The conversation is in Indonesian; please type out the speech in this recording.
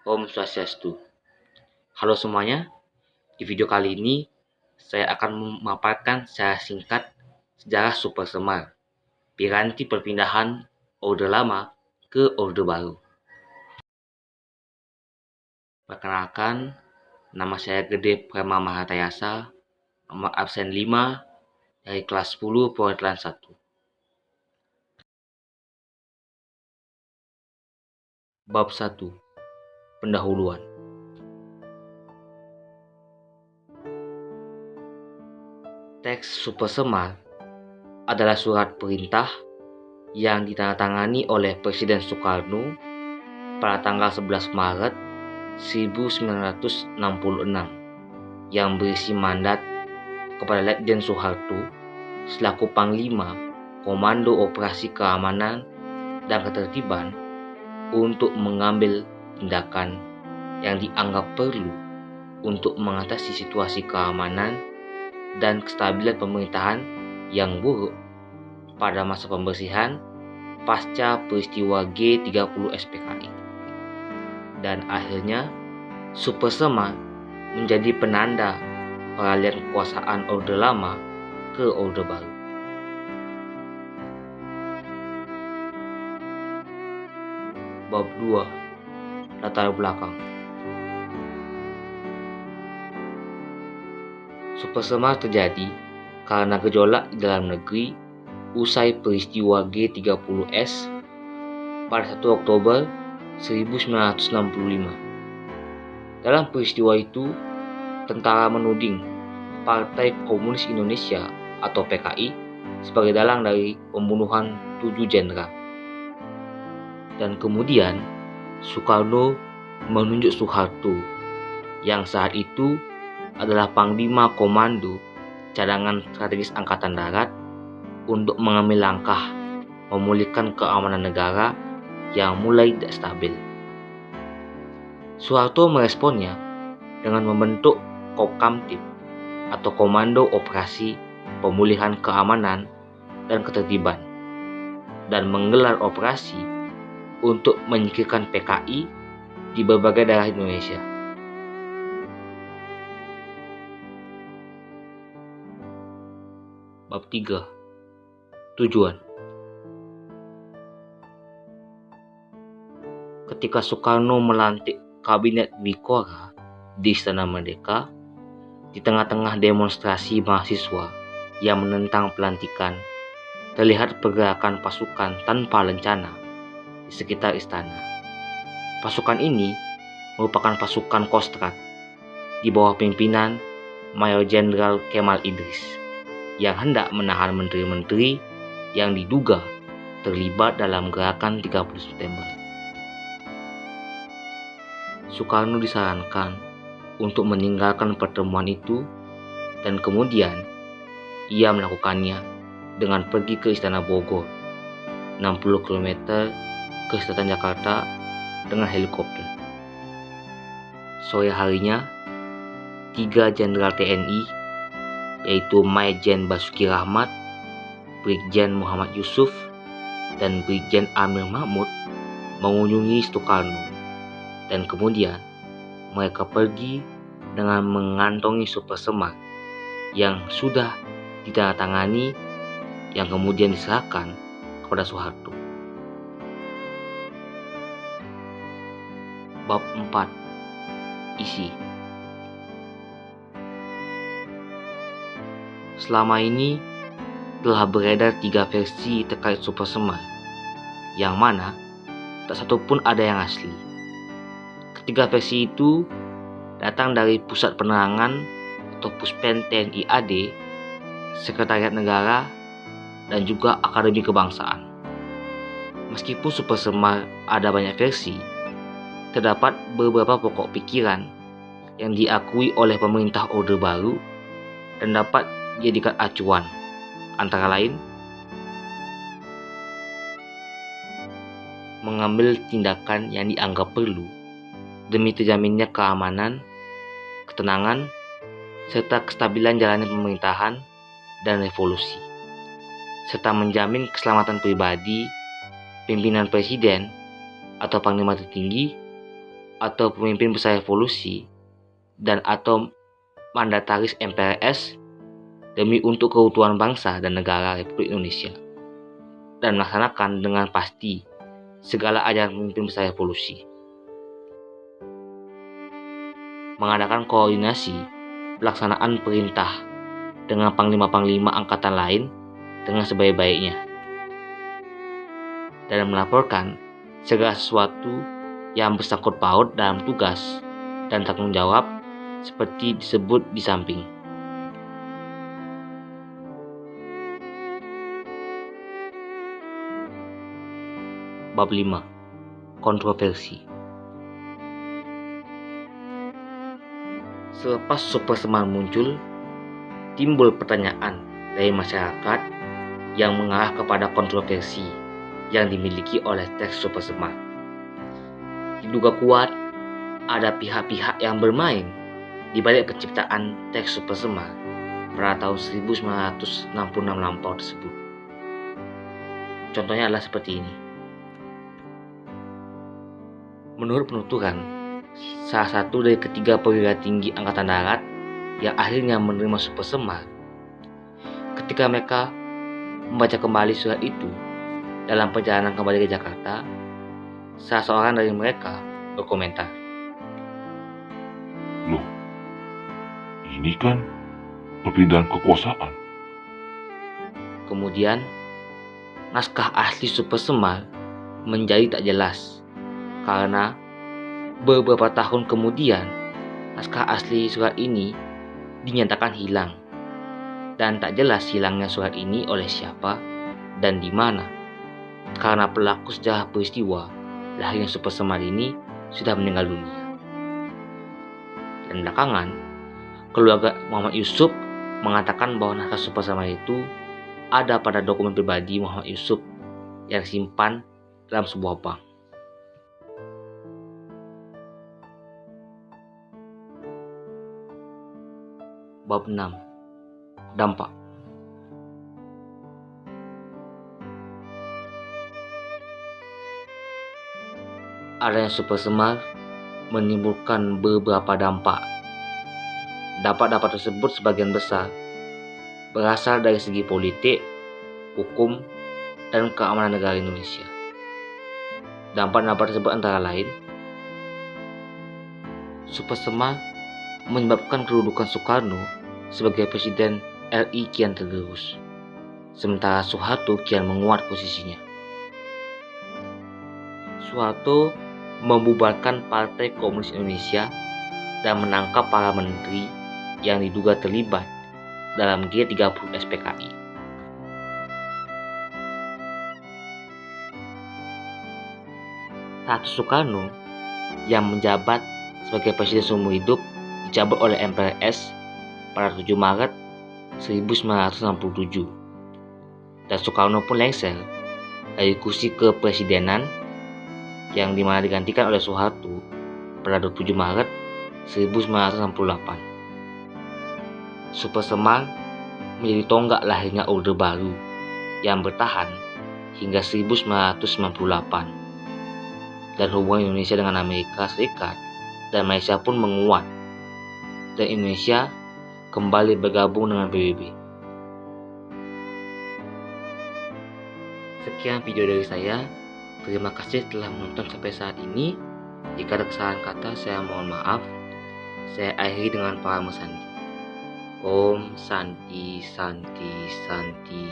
Om Swastiastu. Halo semuanya, di video kali ini saya akan memaparkan secara singkat sejarah Super Semar, piranti perpindahan Orde Lama ke Orde Baru. Perkenalkan, nama saya Gede Prema Mahatayasa, nomor absen 5 dari kelas 10 perwakilan 1. Bab 1. Pendahuluan. Teks Super Semar adalah surat perintah yang ditandatangani oleh Presiden Soekarno pada tanggal 11 Maret 1966 yang berisi mandat kepada Letjen Soeharto selaku Panglima Komando Operasi Keamanan dan Ketertiban untuk mengambil tindakan yang dianggap perlu untuk mengatasi situasi keamanan dan kestabilan pemerintahan yang buruk pada masa pembersihan pasca peristiwa G30 SPKI. Dan akhirnya Super Semar menjadi penanda peralihan kekuasaan Orde Lama ke Orde Baru. Bab 2. Latar belakang. Super Semar terjadi karena gejolak di dalam negeri usai peristiwa G30S pada 1 Oktober 1965. Dalam peristiwa itu, tentara menuding Partai Komunis Indonesia atau PKI sebagai dalang dari pembunuhan 7 jenderal. Dan kemudian Soekarno menunjuk Soeharto yang saat itu adalah Panglima Komando Cadangan Strategis Angkatan Darat untuk mengambil langkah memulihkan keamanan negara yang mulai tidak stabil. Soeharto meresponnya dengan membentuk Kopkamtib atau Komando Operasi Pemulihan Keamanan dan Ketertiban dan menggelar operasi untuk menyingkirkan PKI di berbagai daerah Indonesia. Bab 3. Tujuan. Ketika Soekarno melantik Kabinet Bikora di Istana Merdeka, di tengah-tengah demonstrasi mahasiswa yang menentang pelantikan, terlihat pergerakan pasukan tanpa rencana di sekitar istana. Pasukan ini merupakan pasukan Kostrad di bawah pimpinan Mayor Jenderal Kemal Idris yang hendak menahan menteri-menteri yang diduga terlibat dalam gerakan 30 September. Soekarno disarankan untuk meninggalkan pertemuan itu dan kemudian ia melakukannya dengan pergi ke Istana Bogor, 60 km ke Selatan Jakarta dengan helikopter. Sore harinya, 3 jenderal TNI yaitu Majen Basuki Rahmat, Brigjen Muhammad Yusuf, dan Brigjen Amir Mahmud mengunjungi Soekarno dan kemudian mereka pergi dengan mengantongi Super Semar yang sudah ditandatangani yang kemudian diserahkan kepada Soeharto. Bab 4. Isi. Selama ini telah beredar 3 versi terkait Super Semar, yang mana tak satu pun ada yang asli. Ketiga versi itu datang dari Pusat Penerangan atau Puspen TNI AD, Sekretariat Negara, dan juga Akademi Kebangsaan. Meskipun Super Semar ada banyak versi, terdapat beberapa pokok pikiran yang diakui oleh pemerintah Orde Baru dan dapat dijadikan acuan, antara lain mengambil tindakan yang dianggap perlu demi terjaminnya keamanan, ketenangan, serta kestabilan jalannya pemerintahan dan revolusi, serta menjamin keselamatan pribadi, pimpinan presiden atau panglima tertinggi, atau pemimpin besar revolusi dan atau mandataris MPRS demi untuk keutuhan bangsa dan negara Republik Indonesia, dan melaksanakan dengan pasti segala ajaran pemimpin besar revolusi. Mengadakan koordinasi pelaksanaan perintah dengan panglima-panglima angkatan lain dengan sebaik-baiknya, dan melaporkan segala sesuatu yang bersangkut paut dalam tugas dan tanggung jawab seperti disebut di samping. Bab 5. Kontroversi. Selepas Super Semar muncul, timbul pertanyaan dari masyarakat yang mengarah kepada kontroversi yang dimiliki oleh teks Super Semar. Diduga kuat ada pihak-pihak yang bermain di balik penciptaan teks Super Semar pada tahun 1966 lampau tersebut. Contohnya adalah seperti ini. Menurut penuturan salah satu dari ketiga perwira tinggi Angkatan Darat yang akhirnya menerima Super Semar, ketika mereka membaca kembali surat itu dalam perjalanan kembali ke Jakarta, salah seorang dari mereka berkomentar, "Loh, ini kan perpindahan kekuasaan." Kemudian, naskah asli Super Semar menjadi tak jelas karena beberapa tahun kemudian naskah asli surat ini dinyatakan hilang, dan tak jelas hilangnya surat ini oleh siapa dan di mana, karena pelaku sejarah peristiwa lahirnya Super Semar ini sudah meninggal dunia. Dan belakangan, keluarga Muhammad Yusuf mengatakan bahwa naskah Super Semar itu ada pada dokumen pribadi Muhammad Yusuf yang disimpan dalam sebuah bank. Bab 6. Dampak. Adanya Super Semar menimbulkan beberapa dampak. Dampak-dampak tersebut sebagian besar berasal dari segi politik, hukum, dan keamanan negara Indonesia. Dampak-dampak tersebut antara lain, Super Semar menyebabkan kedudukan Soekarno sebagai Presiden RI kian tergerus, sementara Soeharto kian menguat posisinya. Soeharto membubarkan Partai Komunis Indonesia dan menangkap para menteri yang diduga terlibat dalam G30 SPKI. Status Soekarno yang menjabat sebagai Presiden seumur hidup dicabut oleh MPRS pada 7 Maret 1967, dan Soekarno pun lengser dari kursi kepresidenan yang dimana digantikan oleh Soeharto pada 27 Maret 1968. Super Semar menjadi tonggak lahirnya Orde Baru yang bertahan hingga 1998, dan hubungan Indonesia dengan Amerika Serikat dan Malaysia pun menguat, dan Indonesia kembali bergabung dengan PBB. Sekian video dari saya. Terima kasih telah menonton sampai saat ini. Jika ada kesalahan kata, saya mohon maaf. Saya akhiri dengan Parama Sandi. Om Santi Santi Santi.